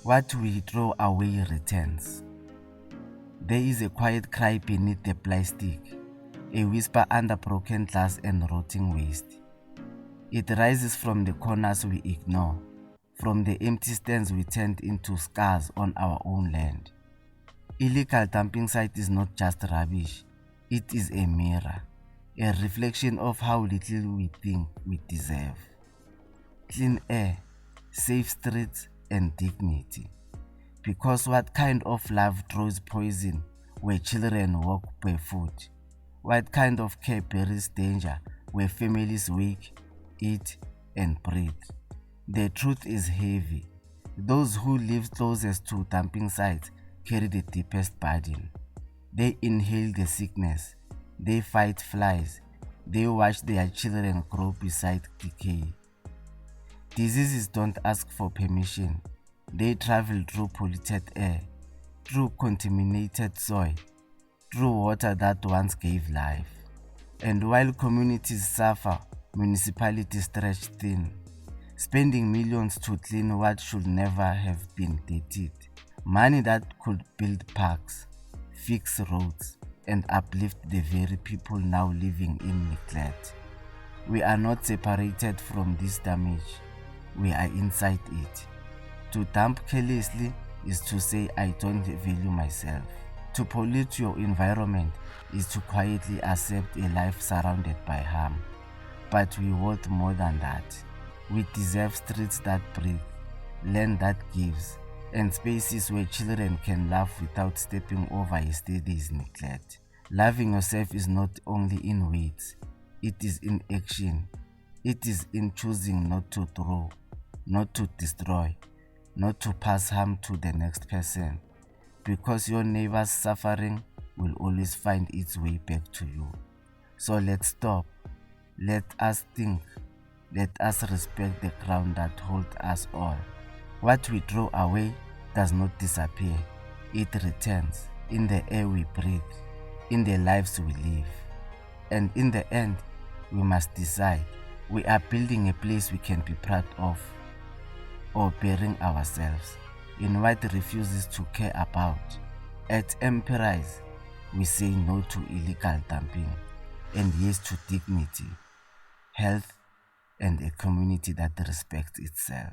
What we throw away returns. There is a quiet cry beneath the plastic, a whisper under broken glass and rotting waste. It rises from the corners we ignore, from the empty stands we turned into scars on our own land. Illegal dumping site is not just rubbish, it is a mirror, a reflection of how little we think we deserve. Clean air, safe streets, and dignity. Because what kind of love throws poison where children walk barefoot? What kind of care buries danger where families wake, eat, and breathe? The truth is heavy. Those who live closest to dumping sites carry the deepest burden. They inhale the sickness, they fight flies, they watch their children grow beside decay. Diseases don't ask for permission. They travel through polluted air, through contaminated soil, through water that once gave life. And while communities suffer, municipalities stretch thin, spending millions to clean what should never have been dirtied. Money that could build parks, fix roads, and uplift the very people now living in neglect. We are not separated from this damage, we are inside it. To dump carelessly is to say I don't value myself. To pollute your environment is to quietly accept a life surrounded by harm. But we want more than that. We deserve streets that breathe, land that gives, and spaces where children can laugh without stepping over yesterday's neglect. Loving yourself is not only in words, it is in action. It is in choosing not to throw, not to destroy, not to pass harm to the next person, because your neighbor's suffering will always find its way back to you. So let's stop, let us think, let us respect the ground that holds us all. What we throw away does not disappear, it returns in the air we breathe, in the lives we live. And in the end, we must decide, we are building a place we can be proud of, or burying ourselves in what refuses to care about. At Empirize, we say no to illegal dumping and yes to dignity, health, and a community that respects itself.